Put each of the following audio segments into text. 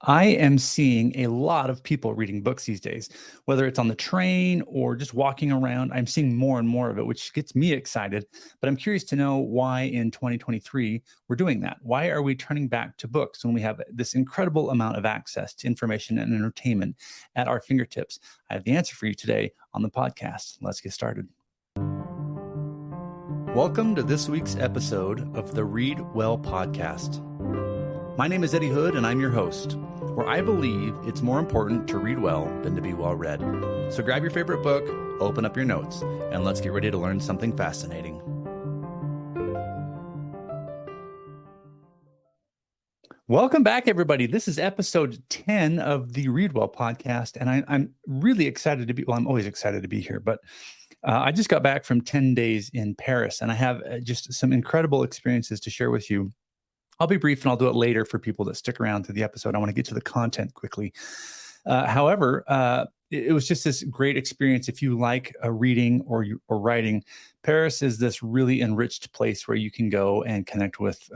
I am seeing a lot of people reading books these days, whether it's on the train or just walking around. I'm seeing more and more of it, which gets me excited. But I'm curious to know why in 2023 we're doing that. Why are we turning back to books when we have this incredible amount of access to information and entertainment at our fingertips? I have the answer for you today on the podcast. Let's get started. Welcome to this week's episode of the Read Well podcast. My name is Eddie Hood, and I'm your host, where I believe it's more important to read well than to be well read. So grab your favorite book, open up your notes, and let's get ready to learn something fascinating. Welcome back, everybody. This is episode 10 of the Read Well podcast, and I'm really excited to be, well, I'm always excited to be here, but I just got back from 10 days in Paris, and I have just some incredible experiences to share with you. I'll be brief and I'll do it later for people that stick around to the episode. I want to get to the content quickly. However, it was just this great experience. If you like reading or writing, Paris is this really enriched place where you can go and connect with,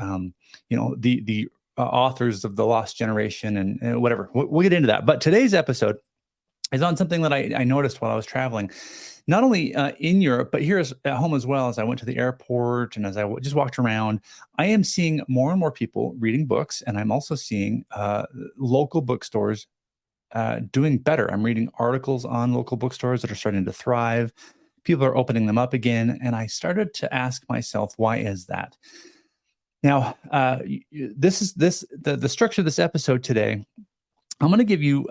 the authors of The Lost Generation and whatever. We'll get into that. But today's episode is on something that I noticed while I was traveling. Not only in Europe, but here at home as well. As I went to the airport and as I just walked around, I am seeing more and more people reading books, and I'm also seeing local bookstores doing better. I'm reading articles on local bookstores that are starting to thrive. People are opening them up again, and I started to ask myself, why is that? Now, the structure of this episode today. I'm going to give you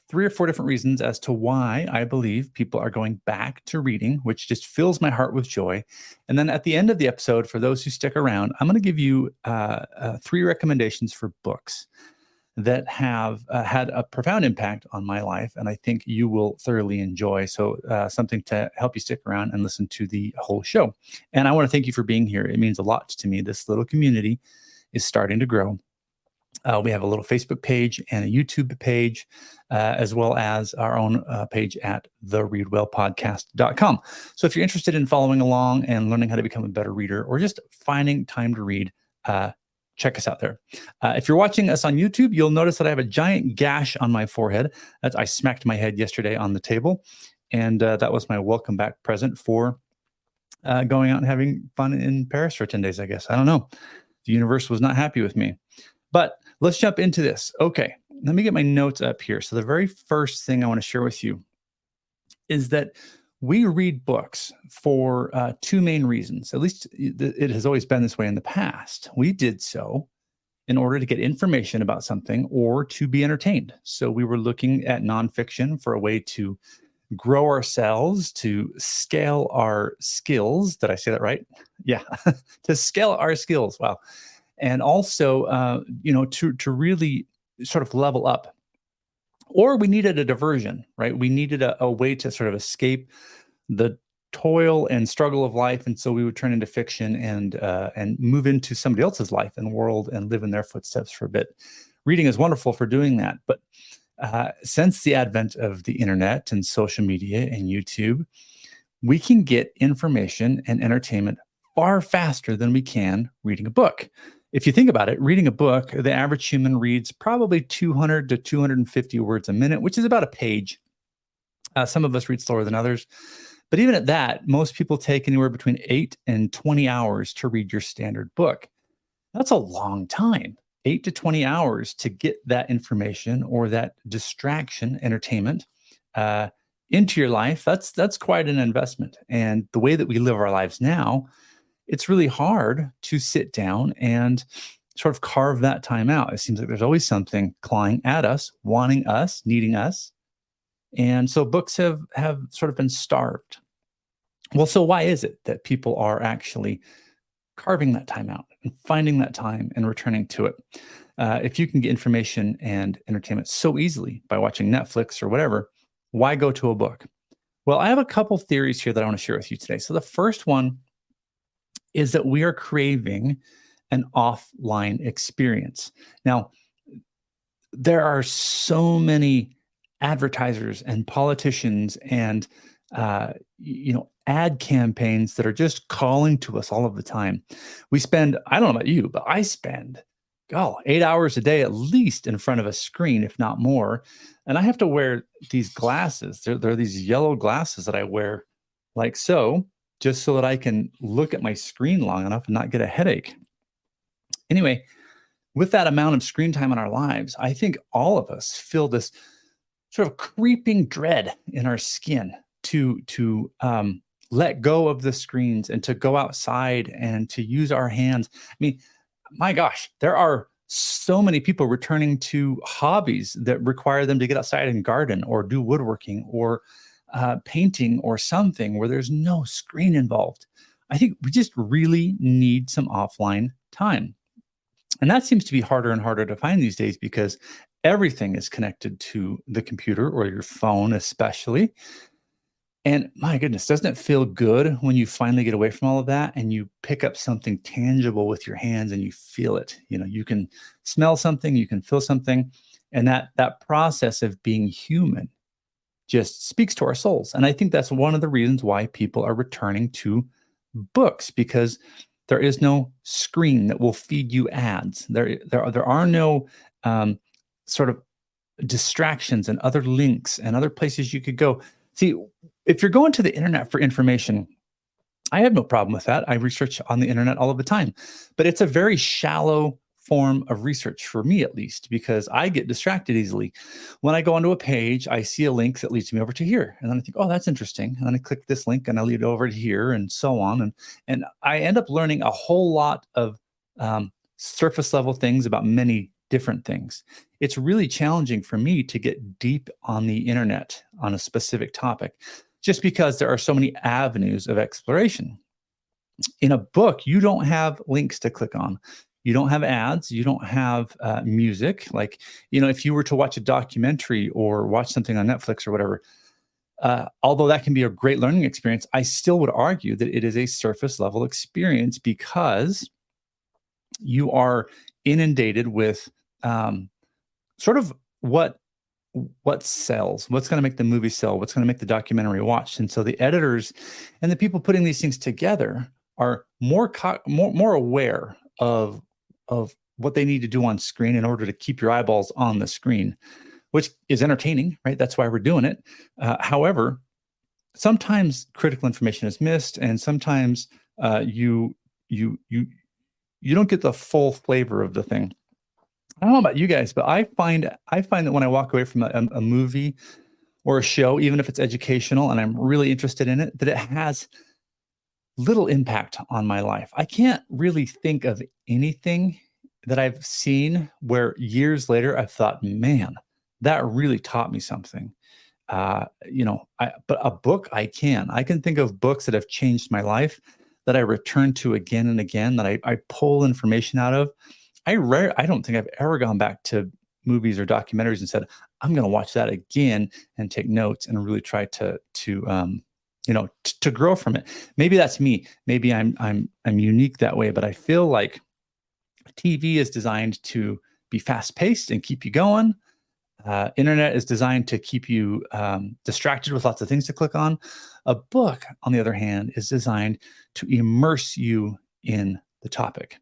3 or 4 different reasons as to why I believe people are going back to reading, which just fills my heart with joy. And then at the end of the episode, for those who stick around, I'm going to give you 3 recommendations for books that have had a profound impact on my life, and I think you will thoroughly enjoy. So something to help you stick around and listen to the whole show. And I want to thank you for being here. It means a lot to me. This little community is starting to grow. We have a little Facebook page and a YouTube page, as well as our own page at thereadwellpodcast.com. So if you're interested in following along and learning how to become a better reader or just finding time to read, check us out there. If you're watching us on YouTube, you'll notice that I have a giant gash on my forehead. I smacked my head yesterday on the table, and that was my welcome back present for going out and having fun in Paris for 10 days, I guess. I don't know. The universe was not happy with me. But let's jump into this. Okay, let me get my notes up here. So the very first thing I want to share with you is that we read books for 2 main reasons. At least it has always been this way in the past. We did so in order to get information about something or to be entertained. So we were looking at nonfiction for a way to grow ourselves, to scale our skills. Did I say that right? Yeah, to scale our skills. Wow. And also, to really sort of level up. Or we needed a diversion, right? We needed a way to sort of escape the toil and struggle of life, and so we would turn into fiction and move into somebody else's life and world and live in their footsteps for a bit. Reading is wonderful for doing that, but since the advent of the internet and social media and YouTube, we can get information and entertainment far faster than we can reading a book. If you think about it, reading a book, the average human reads probably 200 to 250 words a minute, which is about a page. Some of us read slower than others. But even at that, most people take anywhere between 8 and 20 hours to read your standard book. That's a long time, 8 to 20 hours to get that information or that distraction, entertainment, into your life. That's quite an investment. And the way that we live our lives now, it's really hard to sit down and sort of carve that time out. It seems like there's always something clawing at us, wanting us, needing us. And so books have sort of been starved. Well, so why is it that people are actually carving that time out and finding that time and returning to it? If you can get information and entertainment so easily by watching Netflix or whatever, why go to a book? Well, I have a couple theories here that I want to share with you today. So the first one is that we are craving an offline experience. Now, there are so many advertisers and politicians and ad campaigns that are just calling to us all of the time. We spend, I don't know about you, but I spend 8 hours a day at least in front of a screen, if not more. And I have to wear these glasses. They're these yellow glasses that I wear like so, just so that I can look at my screen long enough and not get a headache. Anyway, with that amount of screen time in our lives, I think all of us feel this sort of creeping dread in our skin to let go of the screens and to go outside and to use our hands. I mean, my gosh, there are so many people returning to hobbies that require them to get outside and garden or do woodworking or painting or something where there's no screen involved. I think we just really need some offline time. And that seems to be harder and harder to find these days because everything is connected to the computer or your phone, especially. And my goodness, doesn't it feel good when you finally get away from all of that and you pick up something tangible with your hands and you feel it? You can smell something, you can feel something, and that process of being human just speaks to our souls. And I think that's one of the reasons why people are returning to books, because there is no screen that will feed you ads. There are no sort of distractions and other links and other places you could go. See, if you're going to the internet for information, I have no problem with that. I research on the internet all of the time, but it's a very shallow form of research for me, at least, because I get distracted easily. When I go onto a page, I see a link that leads me over to here, and then I think, oh, that's interesting, and then I click this link and I lead it over to here, and so on, and I end up learning a whole lot of surface level things about many different things. It's really challenging for me to get deep on the internet on a specific topic, just because there are so many avenues of exploration. In a book, you don't have links to click on. You don't have ads. You don't have music. Like, if you were to watch a documentary or watch something on Netflix or whatever, although that can be a great learning experience, I still would argue that it is a surface level experience because you are inundated with sort of what sells, what's going to make the movie sell, what's going to make the documentary watched. And so the editors and the people putting these things together are more aware of what they need to do on screen in order to keep your eyeballs on the screen, which is entertaining, right? That's why we're doing it. However, sometimes critical information is missed, and sometimes you don't get the full flavor of the thing. I don't know about you guys, but I find that when I walk away from a movie or a show, even if it's educational and I'm really interested in it, that it has little impact on my life. I can't really think of anything that I've seen where years later I've thought, man, that really taught me something. But a book, I can think of books that have changed my life that I return to again and again, that I pull information out of. I don't think I've ever gone back to movies or documentaries and said, I'm going to watch that again and take notes and really try to grow from it. Maybe that's me. Maybe I'm unique that way, but I feel like TV is designed to be fast paced and keep you going. Internet is designed to keep you distracted with lots of things to click on. A book, on the other hand, is designed to immerse you in the topic.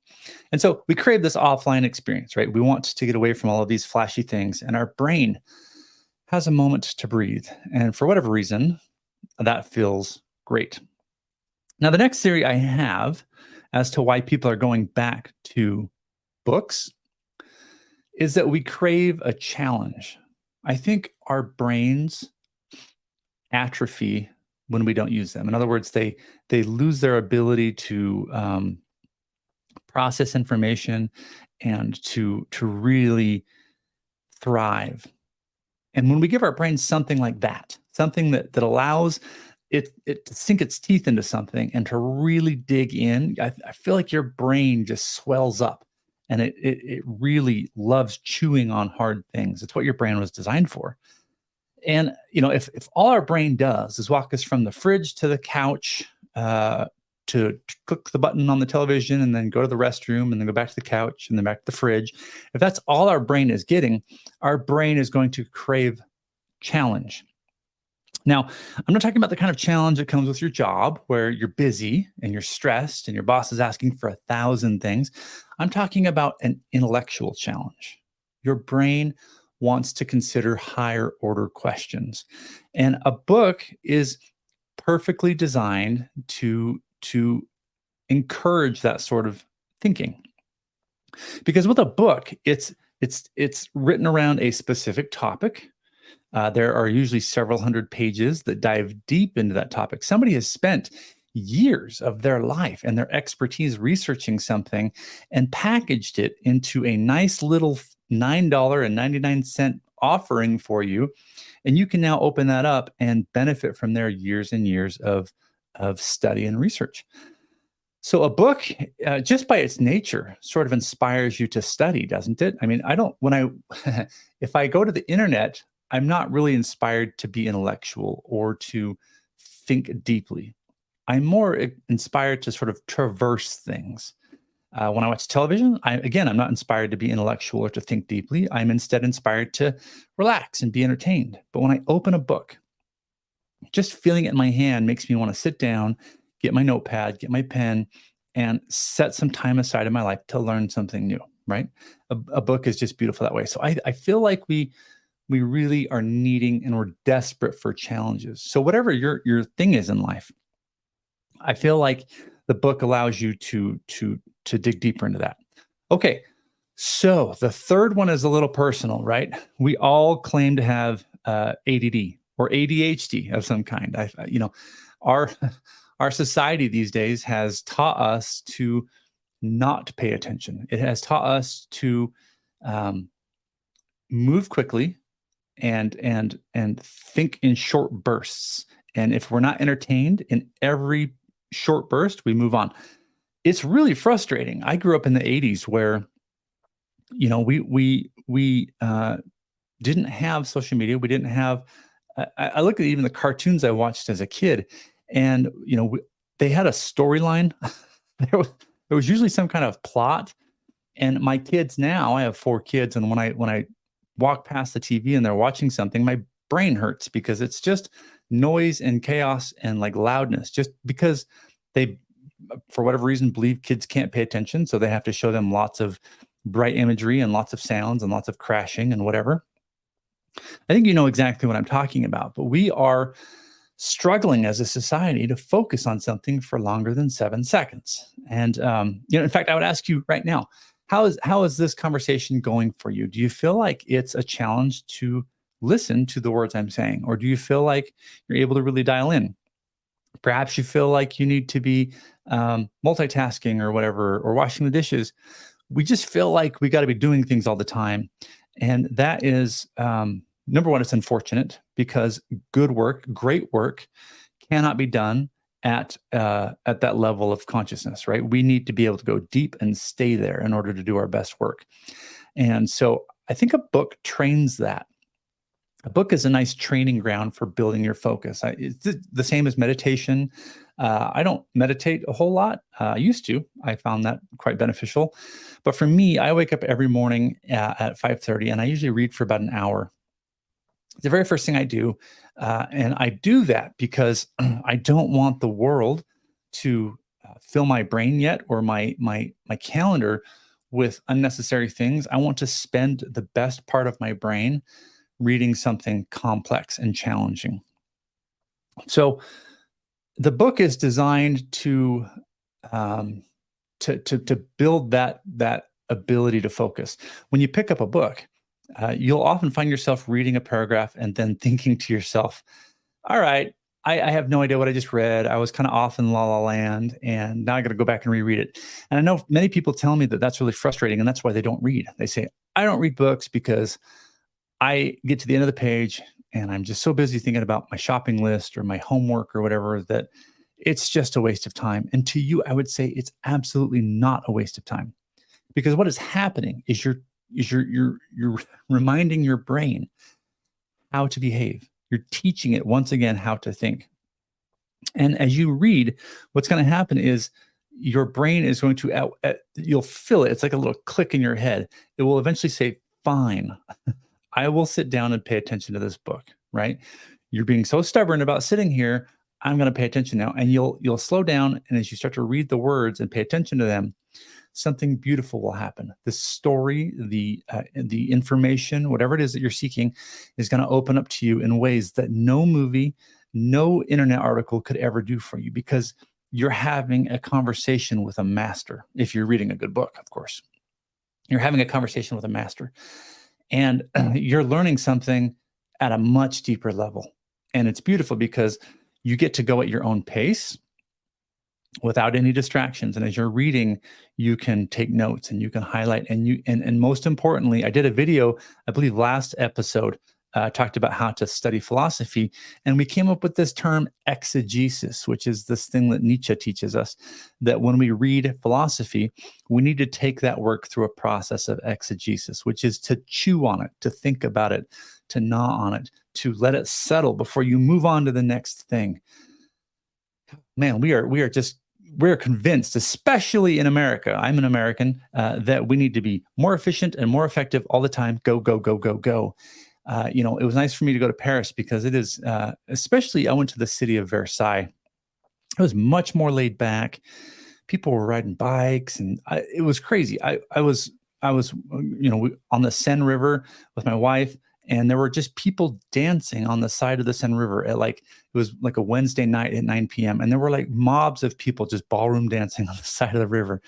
And so we crave this offline experience, right? We want to get away from all of these flashy things, and our brain has a moment to breathe. And for whatever reason, that feels great. Now, the next theory I have as to why people are going back to books is that we crave a challenge. I think our brains atrophy when we don't use them. In other words, they lose their ability to process information and to really thrive. And when we give our brains something like that, something that allows it to sink its teeth into something and to really dig in, I feel like your brain just swells up, and it really loves chewing on hard things. It's what your brain was designed for. And if all our brain does is walk us from the fridge to the couch, to click the button on the television and then go to the restroom and then go back to the couch and then back to the fridge, if that's all our brain is getting, our brain is going to crave challenge. Now, I'm not talking about the kind of challenge that comes with your job where you're busy and you're stressed and your boss is asking for 1,000 things. I'm talking about an intellectual challenge. Your brain wants to consider higher order questions. And a book is perfectly designed to encourage that sort of thinking. Because with a book, it's written around a specific topic. There are usually several hundred pages that dive deep into that topic. Somebody has spent years of their life and their expertise researching something and packaged it into a nice little $9.99 offering for you. And you can now open that up and benefit from their years and years of study and research. So a book, just by its nature, sort of inspires you to study, doesn't it? I mean, I don't, when I, if I go to the internet, I'm not really inspired to be intellectual or to think deeply. I'm more inspired to sort of traverse things. When I watch television, I'm not inspired to be intellectual or to think deeply. I'm instead inspired to relax and be entertained. But when I open a book, just feeling it in my hand makes me want to sit down, get my notepad, get my pen, and set some time aside in my life to learn something new, right? A book is just beautiful that way. So I feel like we really are needing and we're desperate for challenges. So whatever your thing is in life, I feel like the book allows you to dig deeper into that. Okay. So the third one is a little personal, right? We all claim to have ADD or ADHD of some kind. Our our society these days has taught us to not pay attention. It has taught us to um, move quickly and think in short bursts. And if we're not entertained in every short burst, we move on. It's really frustrating. I grew up in the 80s where we didn't have social media. We didn't have. I look at even the cartoons I watched as a kid, and they had a storyline. there was usually some kind of plot. And my kids now, I have 4 kids, and when I walk past the TV and they're watching something, my brain hurts because it's just noise and chaos and like loudness. Just because they, for whatever reason, believe kids can't pay attention, so they have to show them lots of bright imagery and lots of sounds and lots of crashing and whatever. I think you know exactly what I'm talking about, but we are struggling as a society to focus on something for longer than 7 seconds. And in fact, I would ask you right now, how is this conversation going for you? Do you feel like it's a challenge to listen to the words I'm saying, or do you feel like you're able to really dial in? Perhaps you feel like you need to be multitasking or whatever, or washing the dishes. We just feel like we got to be doing things all the time. And that is, number one, it's unfortunate because good work, great work cannot be done at that level of consciousness, right? We need to be able to go deep and stay there in order to do our best work. And so I think a book trains that. A book is a nice training ground for building your focus. It's the same as meditation. I don't meditate a whole lot. I used to. I found that quite beneficial. But for me, I wake up every morning at 5:30, and I usually read for about an hour. It's the very first thing I do, and I do that because I don't want the world to fill my brain yet, or my calendar with unnecessary things. I want to spend the best part of my brain reading something complex and challenging. So the book is designed um, to build that ability to focus. When you pick up a book, you'll often find yourself reading a paragraph and then thinking to yourself, "All right, I have no idea what I just read. I was kind of off in la la land, and now I got to go back and reread it." And I know many people tell me that that's really frustrating, and that's why they don't read. They say, "I don't read books because I get to the end of the page and I'm just so busy thinking about my shopping list or my homework or whatever that it's just a waste of time." And to you, I would say it's absolutely not a waste of time, because what is happening is you're reminding your brain how to behave. You're teaching it once again how to think. And as you read, what's going to happen is your brain is going to you'll feel it. It's like a little click in your head. It will eventually say, "Fine, I will sit down and pay attention to this book," right? you're being so stubborn about sitting here. I'm going to pay attention now. And you'll slow down. And as you start to read the words and pay attention to them, something beautiful will happen. The story, the information, whatever it is that you're seeking, is going to open up to you in ways that no movie, no internet article could ever do for you, because you're having a conversation with a master. If you're reading a good book, of course, you're having a conversation with a master, and you're learning something at a much deeper level. And it's beautiful because you get to go at your own pace without any distractions. And as you're reading, you can take notes and you can highlight, and most importantly, I did a video, I believe last episode, talked about how to study philosophy. And we came up with this term exegesis, which is this thing that Nietzsche teaches us, that when we read philosophy, we need to take that work through a process of exegesis, which is to chew on it, to think about it, to gnaw on it, to let it settle before you move on to the next thing. Man, we're convinced, especially in America, I'm an American, that we need to be more efficient and more effective all the time. Go, go, go, go, go. It was nice for me to go to Paris because it is, especially I went to the city of Versailles. It was much more laid back. People were riding bikes, and it was crazy. I was on the Seine River with my wife, and there were just people dancing on the side of the Seine River at it was like a Wednesday night at 9 p.m. And there were like mobs of people just ballroom dancing on the side of the river.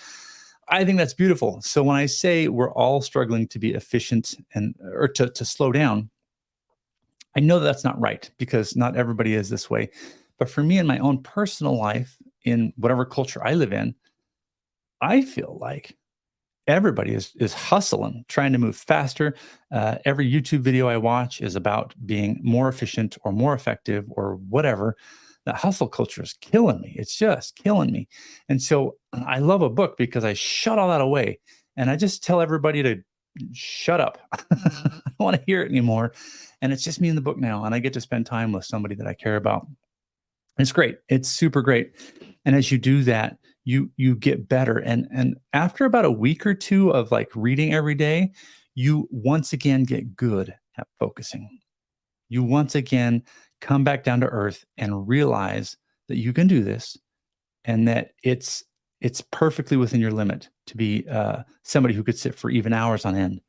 I think that's beautiful. So when I say we're all struggling to be efficient or to slow down, I know that's not right, because not everybody is this way. But for me in my own personal life, in whatever culture I live in, I feel like everybody is hustling, trying to move faster. Every YouTube video I watch is about being more efficient or more effective or whatever. The hustle culture is killing me. It's just killing me. And so I love a book because I shut all that away and I just tell everybody to shut up. I don't want to hear it anymore. And it's just me in the book now. And I get to spend time with somebody that I care about. It's great. It's super great. And as you do that, you get better. And after about a week or two of like reading every day, you once again get good at focusing. You once again come back down to earth and realize that you can do this, and that it's perfectly within your limit to be somebody who could sit for even hours on end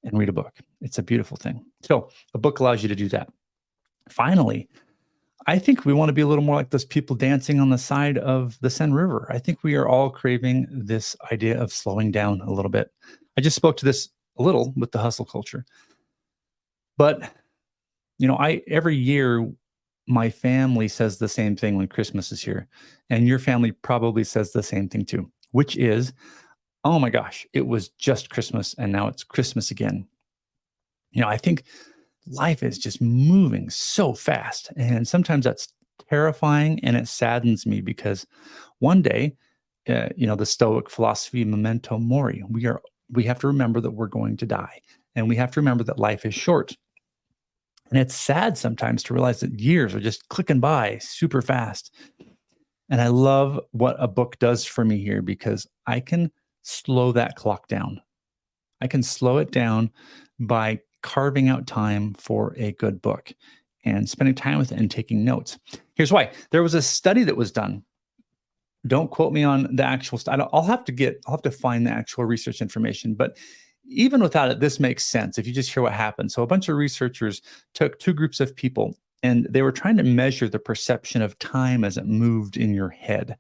and read a book. It's a beautiful thing. So a book allows you to do that. Finally, I think we want to be a little more like those people dancing on the side of the Seine River. I think we are all craving this idea of slowing down a little bit. I just spoke to this a little with the hustle culture. But, every year, my family says the same thing when Christmas is here. And your family probably says the same thing too, which is, oh my gosh, it was just Christmas and now it's Christmas again. I think life is just moving so fast. And sometimes that's terrifying and it saddens me, because one day, the Stoic philosophy, memento mori, we have to remember that we're going to die, and we have to remember that life is short. And it's sad sometimes to realize that years are just clicking by super fast. And I love what a book does for me here, because I can slow that clock down. I can slow it down by carving out time for a good book and spending time with it and taking notes. Here's why. There was a study that was done. Don't quote me on the actual study. I'll have to find the actual research information, but even without it, this makes sense if you just hear what happened. So a bunch of researchers took two groups of people, and they were trying to measure the perception of time as it moved in your head.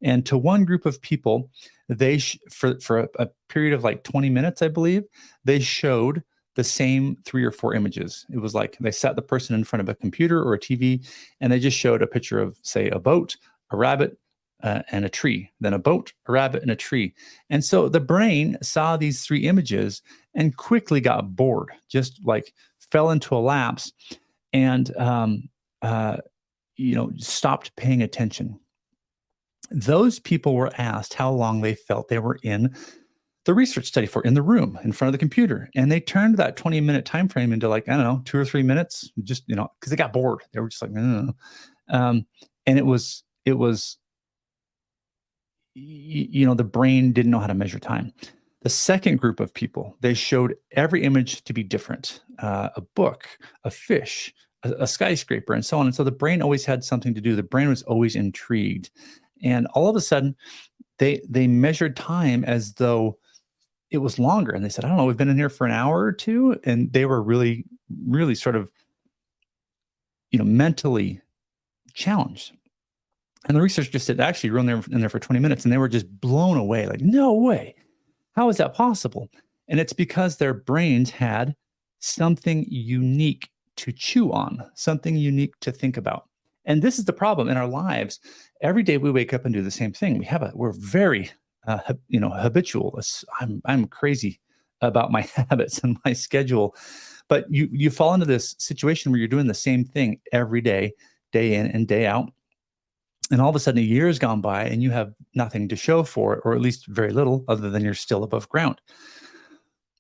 And to one group of people, they for a period of like 20 minutes, I believe, they showed the same 3 or 4 images. It was like they sat the person in front of a computer or a TV, and they just showed a picture of, say, a boat, a rabbit, and a tree, then a boat, a rabbit, and a tree. And so the brain saw these 3 images and quickly got bored, just like fell into a lapse, and stopped paying attention. Those people were asked how long they felt they were in the research study for, in the room in front of the computer, and they turned that 20-minute time frame into, like, I don't know, 2 or 3 minutes, just because they got bored. They were just like, and it was the brain didn't know how to measure time. The second group of people, they showed every image to be different. A book, a fish, a skyscraper and so on. And so the brain always had something to do. The brain was always intrigued. And all of a sudden, they measured time as though it was longer. And they said, I don't know, we've been in here for an hour or two. And they were really, really sort of, mentally challenged. And the research just said, actually, you're in there for 20 minutes. And they were just blown away. Like, no way. How is that possible? And it's because their brains had something unique to chew on, something unique to think about. And this is the problem in our lives. Every day we wake up and do the same thing. We're very, habitual. I'm crazy about my habits and my schedule, but you fall into this situation where you're doing the same thing every day in and day out. And all of a sudden a year has gone by and you have nothing to show for it, or at least very little, other than you're still above ground.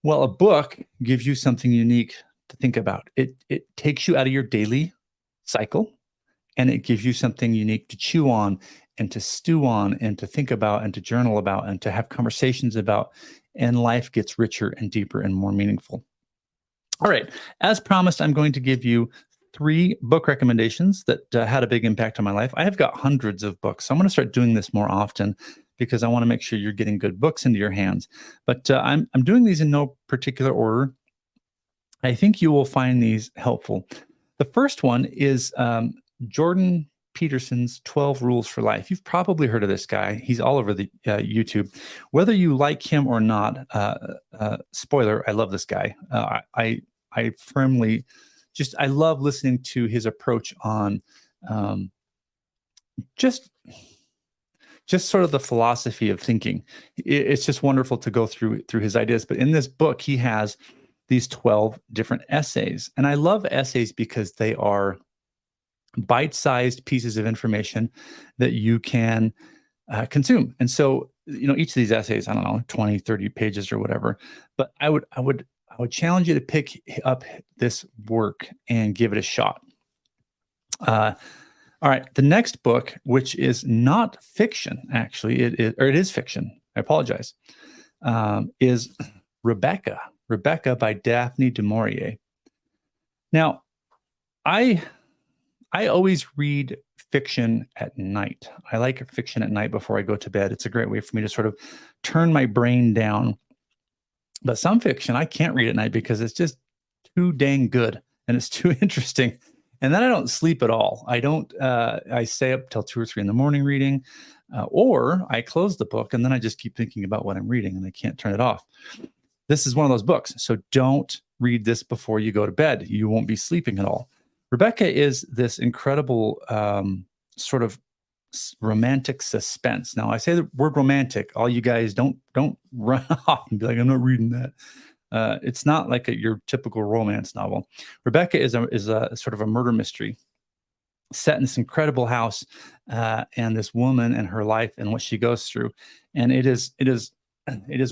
Well, a book gives you something unique to think about. It takes you out of your daily cycle, and it gives you something unique to chew on and to stew on and to think about and to journal about and to have conversations about. And life gets richer and deeper and more meaningful. All right. As promised, I'm going to give you 3 book recommendations that had a big impact on my life. I have got hundreds of books, so I'm going to start doing this more often because I want to make sure you're getting good books into your hands. But I'm doing these in no particular order. I think you will find these helpful. The first one is Jordan Peterson's 12 Rules for Life. You've probably heard of this guy. He's all over the YouTube. Whether you like him or not, spoiler, I love this guy. I firmly I love listening to his approach on just sort of the philosophy of thinking. It's just wonderful to go through his ideas. But in this book, he has these 12 different essays. And I love essays because they are bite-sized pieces of information that you can consume. And so, each of these essays, I don't know, 20, 30 pages or whatever. But I would challenge you to pick up this work and give it a shot. All right. The next book, which is not fiction, actually, it is fiction. I apologize. Is Rebecca by Daphne du Maurier. Now, I always read fiction at night. I like fiction at night before I go to bed. It's a great way for me to sort of turn my brain down. But some fiction I can't read at night because it's just too dang good and it's too interesting. And then I don't sleep at all. I stay up till 2 or 3 in the morning reading, or I close the book and then I just keep thinking about what I'm reading and I can't turn it off. This is one of those books. So don't read this before you go to bed. You won't be sleeping at all. Rebecca is this incredible sort of romantic suspense. Now, I say the word romantic. All you guys don't run off and be like, I'm not reading that. It's not like your typical romance novel. Rebecca is a sort of a murder mystery set in this incredible house, and this woman and her life and what she goes through. And it is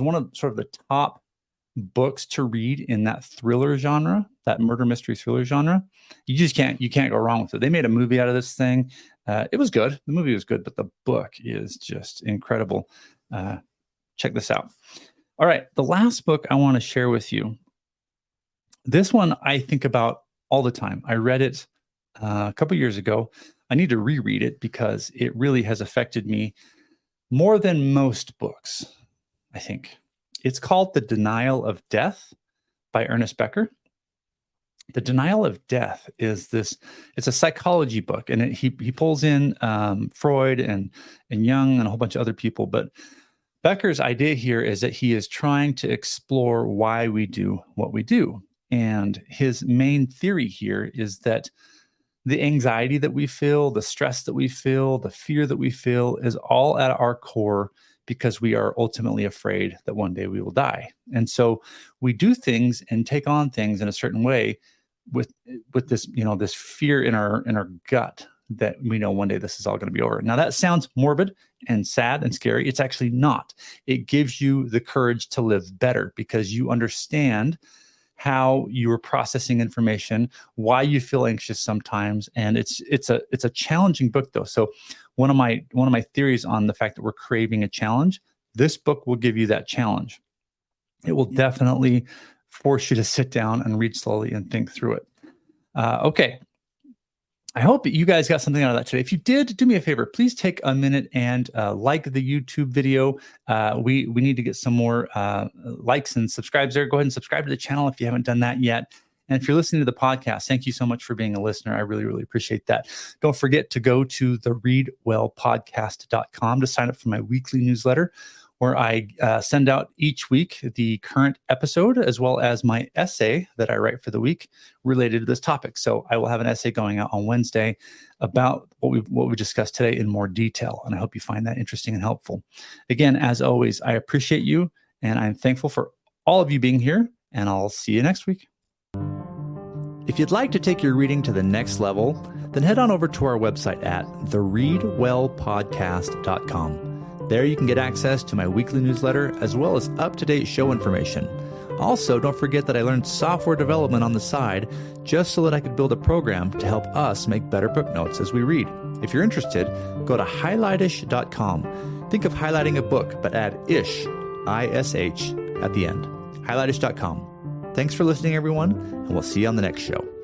one of sort of the top books to read in that thriller genre, that murder mystery thriller genre. You can't go wrong with it. They made a movie out of this thing. It was good. The movie was good, but the book is just incredible. Check this out. All right. The last book I want to share with you. This one I think about all the time. I read it a couple years ago. I need to reread it because it really has affected me more than most books, I think. It's called The Denial of Death by Ernest Becker. The Denial of Death is it's a psychology book, and he pulls in Freud and Jung and a whole bunch of other people. But Becker's idea here is that he is trying to explore why we do what we do. And his main theory here is that the anxiety that we feel, the stress that we feel, the fear that we feel is all at our core because we are ultimately afraid that one day we will die. And so we do things and take on things in a certain way with this, this fear in our gut that we know one day this is all going to be over. Now that sounds morbid and sad and scary. It's actually not. It gives you the courage to live better because you understand how you are processing information, why you feel anxious sometimes. And it's a challenging book though. So one of my theories on the fact that we're craving a challenge, this book will give you that challenge. It will definitely force you to sit down and read slowly and think through it. Okay. I hope you guys got something out of that today. If you did, do me a favor. Please take a minute and like the YouTube video. We need to get some more likes and subscribes there. Go ahead and subscribe to the channel if you haven't done that yet. And if you're listening to the podcast, thank you so much for being a listener. I really, really appreciate that. Don't forget to go to thereadwellpodcast.com to sign up for my weekly newsletter, where I send out each week the current episode, as well as my essay that I write for the week related to this topic. So I will have an essay going out on Wednesday about what we discussed today in more detail. And I hope you find that interesting and helpful. Again, as always, I appreciate you, and I'm thankful for all of you being here, and I'll see you next week. If you'd like to take your reading to the next level, then head on over to our website at thereadwellpodcast.com. There you can get access to my weekly newsletter as well as up-to-date show information. Also, don't forget that I learned software development on the side just so that I could build a program to help us make better book notes as we read. If you're interested, go to highlightish.com. Think of highlighting a book, but add ish, I-S-H, at the end. Highlightish.com. Thanks for listening, everyone, and we'll see you on the next show.